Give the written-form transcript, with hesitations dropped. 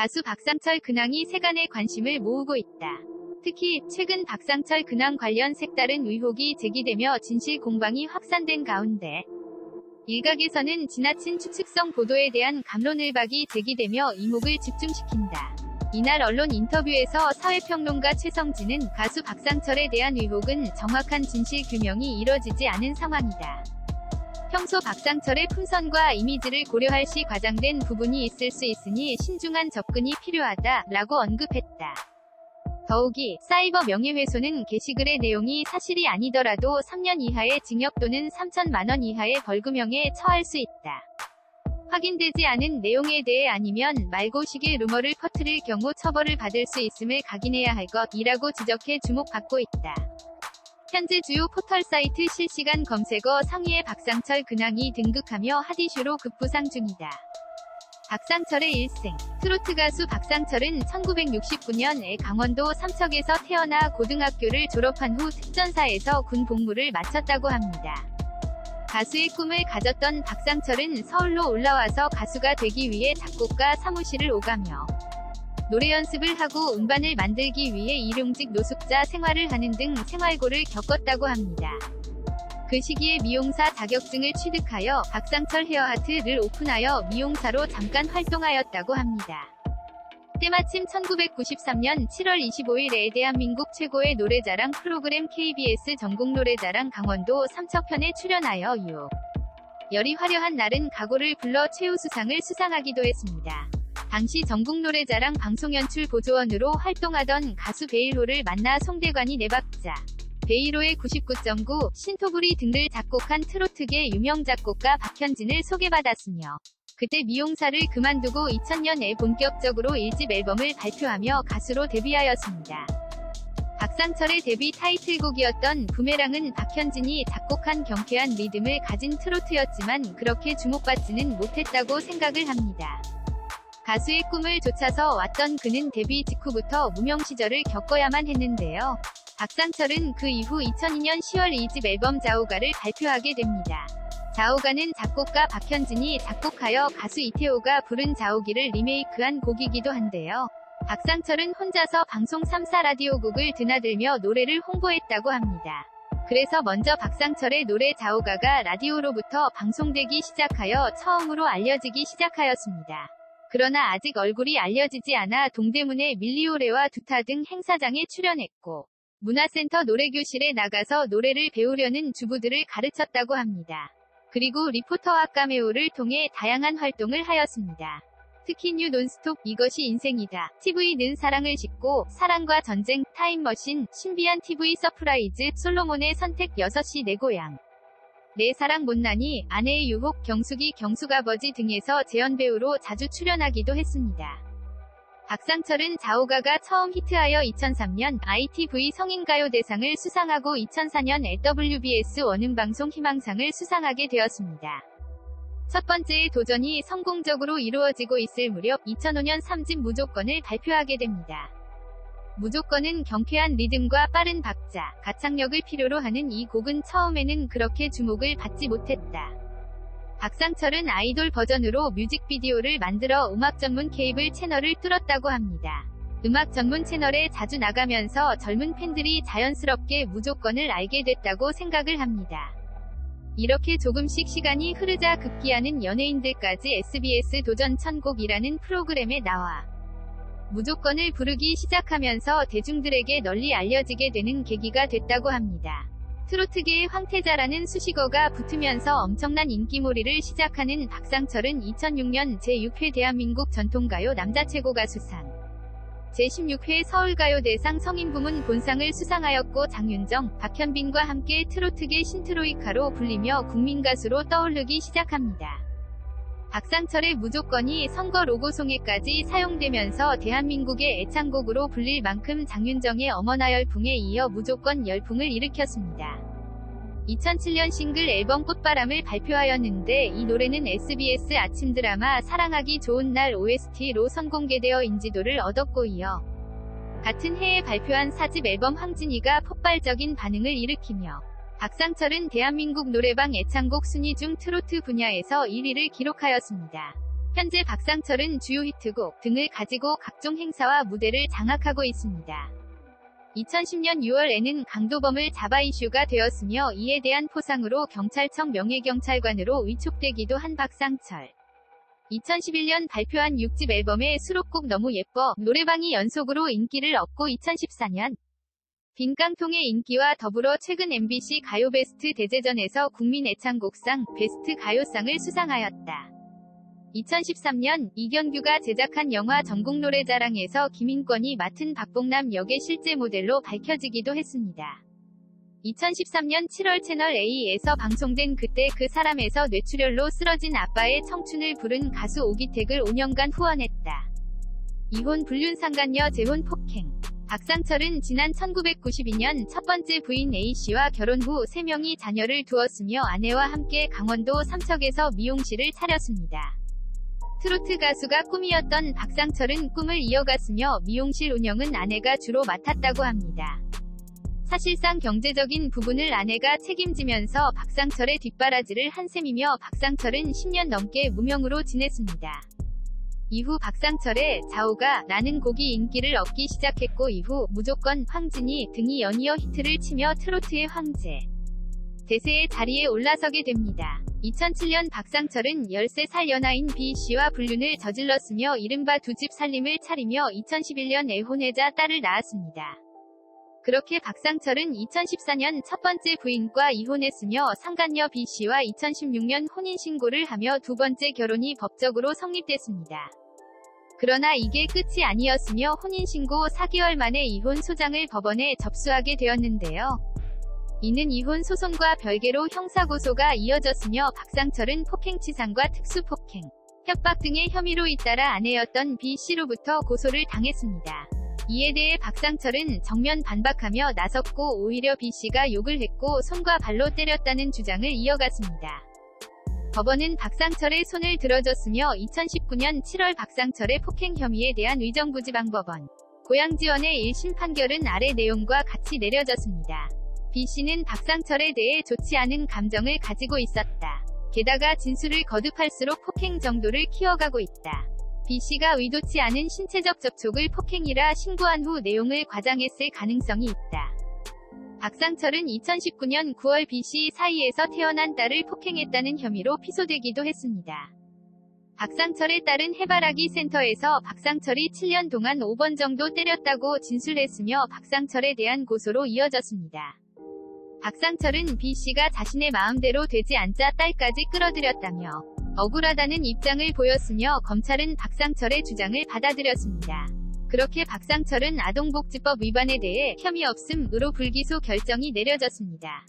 가수 박상철 근황이 세간의 관심을 모으고 있다. 특히 최근 박상철 근황 관련 색다른 의혹이 제기되며 진실 공방이 확산된 가운데 일각에서는 지나친 추측성 보도에 대한 갑론을박이 제기되며 이목을 집중시킨다. 이날 언론 인터뷰에서 사회평론가 최성진은 가수 박상철에 대한 의혹은 정확한 진실 규명이 이뤄지지 않은 상황이다. 평소 박상철의 품성과 이미지를 고려할 시 과장된 부분이 있을 수 있으니 신중한 접근이 필요하다라고 언급했다. 더욱이 사이버 명예훼손은 게시글의 내용이 사실이 아니더라도 3년 이하의 징역 또는 3천만 원 이하의 벌금형에 처할 수 있다. 확인되지 않은 내용에 대해 아니면 말고식의 루머를 퍼뜨릴 경우 처벌을 받을 수 있음을 각인해야 할 것이라고 지적해 주목받고 있다. 현재 주요 포털 사이트 실시간 검색어 상위에 박상철 근황이 등극하며 핫이슈로 급부상 중이다. 박상철의 일생. 트로트 가수 박상철은 1969년에 강원도 삼척에서 태어나 고등학교를 졸업한 후 특전사에서 군 복무를 마쳤다고 합니다. 가수의 꿈을 가졌던 박상철은 서울로 올라와서 가수가 되기 위해 작곡가 사무실을 오가며 노래 연습을 하고 음반을 만들기 위해 일용직 노숙자 생활을 하는 등 생활고를 겪었다고 합니다. 그 시기에 미용사 자격증을 취득하여 박상철 헤어하트를 오픈하여 미용사로 잠깐 활동하였다고 합니다. 때마침 1993년 7월 25일에 대한민국 최고의 노래자랑 프로그램 KBS 전국노래자랑 강원도 삼척편에 출연하여 열이 화려한 날은 각오를 불러 최우수상을 수상하기도 했습니다. 당시 전국노래자랑 방송연출 보조원으로 활동하던 가수 베일호를 만나 송대관이 내박자. 베일호의 99.9, 신토부리 등을 작곡한 트로트계 유명 작곡가 박현진을 소개받았으며 그때 미용사를 그만두고 2000년에 본격적으로 1집 앨범을 발표하며 가수로 데뷔하였습니다. 박상철의 데뷔 타이틀곡이었던 부메랑은 박현진이 작곡한 경쾌한 리듬을 가진 트로트였지만 그렇게 주목받지는 못했다고 생각을 합니다. 가수의 꿈을 좇아서 왔던 그는 데뷔 직후부터 무명 시절을 겪어야만 했는데요. 박상철은 그 이후 2002년 10월 2집 앨범 자오가를 발표하게 됩니다. 자오가는 작곡가 박현진이 작곡하여 가수 이태호가 부른 자오기를 리메이크한 곡이기도 한데요. 박상철은 혼자서 방송 3사 라디오국을 드나들며 노래를 홍보했다고 합니다. 그래서 먼저 박상철의 노래 자오가가 라디오로부터 방송되기 시작하여 처음으로 알려지기 시작하였습니다. 그러나 아직 얼굴이 알려지지 않아 동대문의 밀리오레와 두타 등 행사장에 출연했고 문화센터 노래교실에 나가서 노래를 배우려는 주부들을 가르쳤다고 합니다. 그리고 리포터와 카메오를 통해 다양한 활동을 하였습니다. 특히 뉴 논스톱, 이것이 인생이다, TV는 사랑을 싣고, 사랑과 전쟁, 타임머신, 신비한 TV 서프라이즈, 솔로몬의 선택, 6시 내 고향, 내 사랑 못난이, 아내의 유혹, 경숙이 경숙아버지 등에서 재연배우로 자주 출연하기도 했습니다. 박상철은 자오가가 처음 히트하여 2003년 ITV 성인가요대상을 수상하고 2004년 LWBS 원음방송 희망상을 수상하게 되었습니다. 첫 번째의 도전이 성공적으로 이루어지고 있을 무렵 2005년 3집 무조건을 발표하게 됩니다. 무조건은 경쾌한 리듬과 빠른 박자, 가창력을 필요로 하는 이 곡은 처음에는 그렇게 주목을 받지 못했다. 박상철은 아이돌 버전으로 뮤직비디오를 만들어 음악 전문 케이블 채널을 뚫었다고 합니다. 음악 전문 채널에 자주 나가면서 젊은 팬들이 자연스럽게 무조건을 알게 됐다고 생각을 합니다. 이렇게 조금씩 시간이 흐르자 급기야는 연예인들까지 SBS 도전 천곡이라는 프로그램에 나와 무조건을 부르기 시작하면서 대중들에게 널리 알려지게 되는 계기가 됐다고 합니다. 트로트계의 황태자라는 수식어가 붙으면서 엄청난 인기몰이를 시작하는 박상철은 2006년 제6회 대한민국 전통가요 남자 최고 가수상, 제16회 서울가요대상 성인부문 본상을 수상하였고 장윤정, 박현빈과 함께 트로트계 신트로이카로 불리며 국민가수로 떠오르기 시작합니다. 박상철의 무조건이 선거 로고송에까지 사용되면서 대한민국의 애창곡으로 불릴 만큼 장윤정의 어머나 열풍에 이어 무조건 열풍을 일으켰습니다. 2007년 싱글 앨범 꽃바람을 발표하였는데 이 노래는 SBS 아침 드라마 사랑하기 좋은 날 OST로 선공개되어 인지도를 얻었고 이어 같은 해에 발표한 4집 앨범 황진이가 폭발적인 반응을 일으키며 박상철은 대한민국 노래방 애창곡 순위 중 트로트 분야에서 1위를 기록하였습니다. 현재 박상철은 주요 히트곡 등을 가지고 각종 행사와 무대를 장악하고 있습니다. 2010년 6월에는 강도범을 잡아 이슈가 되었으며 이에 대한 포상으로 경찰청 명예경찰관으로 위촉되기도 한 박상철. 2011년 발표한 6집 앨범의 수록곡 너무 예뻐 노래방이 연속으로 인기를 얻고 2014년 빈깡통의 인기와 더불어 최근 MBC 가요 베스트 대제전에서 국민 애창곡상 베스트 가요상을 수상하였다. 2013년 이경규가 제작한 영화 전국노래자랑에서 김인권이 맡은 박봉남 역의 실제 모델로 밝혀지기도 했습니다. 2013년 7월 채널A에서 방송된 그때 그 사람에서 뇌출혈로 쓰러진 아빠의 청춘을 부른 가수 오기택을 5년간 후원했다. 이혼 불륜 상간녀 재혼 폭행. 박상철은 지난 1992년 첫 번째 부인 A씨와 결혼 후 3명이 자녀를 두었으며 아내와 함께 강원도 삼척에서 미용실을 차렸습니다. 트로트 가수가 꿈이었던 박상철은 꿈을 이어갔으며 미용실 운영은 아내가 주로 맡았다고 합니다. 사실상 경제적인 부분을 아내가 책임지면서 박상철의 뒷바라지를 한 셈이며 박상철은 10년 넘게 무명으로 지냈습니다. 이후 박상철의 자오가 나는 곡이 인기를 얻기 시작했고 이후 무조건 황진이 등이 연이어 히트를 치며 트로트의 황제 대세의 자리에 올라서게 됩니다. 2007년 박상철은 13살 연하인 B씨와 불륜을 저질렀으며 이른바 두집 살림을 차리며 2011년 애혼해자 딸을 낳았습니다. 그렇게 박상철은 2014년 첫 번째 부인과 이혼했으며 상간녀 B씨와 2016년 혼인신고를 하며 두 번째 결혼이 법적으로 성립됐습니다. 그러나 이게 끝이 아니었으며 혼인신고 4개월 만에 이혼 소장을 법원에 접수하게 되었는데요. 이는 이혼 소송과 별개로 형사고소가 이어졌으며 박상철은 폭행치상과 특수폭행, 협박 등의 혐의로 잇따라 아내였던 B씨로부터 고소를 당했습니다. 이에 대해 박상철은 정면 반박하며 나섰고 오히려 B씨가 욕을 했고 손과 발로 때렸다는 주장을 이어갔습니다. 법원은 박상철의 손을 들어줬으며 2019년 7월 박상철의 폭행 혐의에 대한 의정부지방법원 고양지원의 1심 판결은 아래 내용과 같이 내려졌습니다. B씨는 박상철에 대해 좋지 않은 감정을 가지고 있었다. 게다가 진술을 거듭할수록 폭행 정도를 키워가고 있다. B씨가 의도치 않은 신체적 접촉을 폭행이라 신고한 후 내용을 과장했을 가능성이 있다. 박상철은 2019년 9월 B씨 사이에서 태어난 딸을 폭행했다는 혐의로 피소되기도 했습니다. 박상철의 딸은 해바라기 센터에서 박상철이 7년 동안 5번 정도 때렸다고 진술했으며 박상철에 대한 고소로 이어졌습니다. 박상철은 B씨가 자신의 마음대로 되지 않자 딸까지 끌어들였다며 억울하다는 입장을 보였으며 검찰은 박상철의 주장을 받아들였습니다. 그렇게 박상철은 아동복지법 위반에 대해 혐의 없음으로 불기소 결정이 내려졌습니다.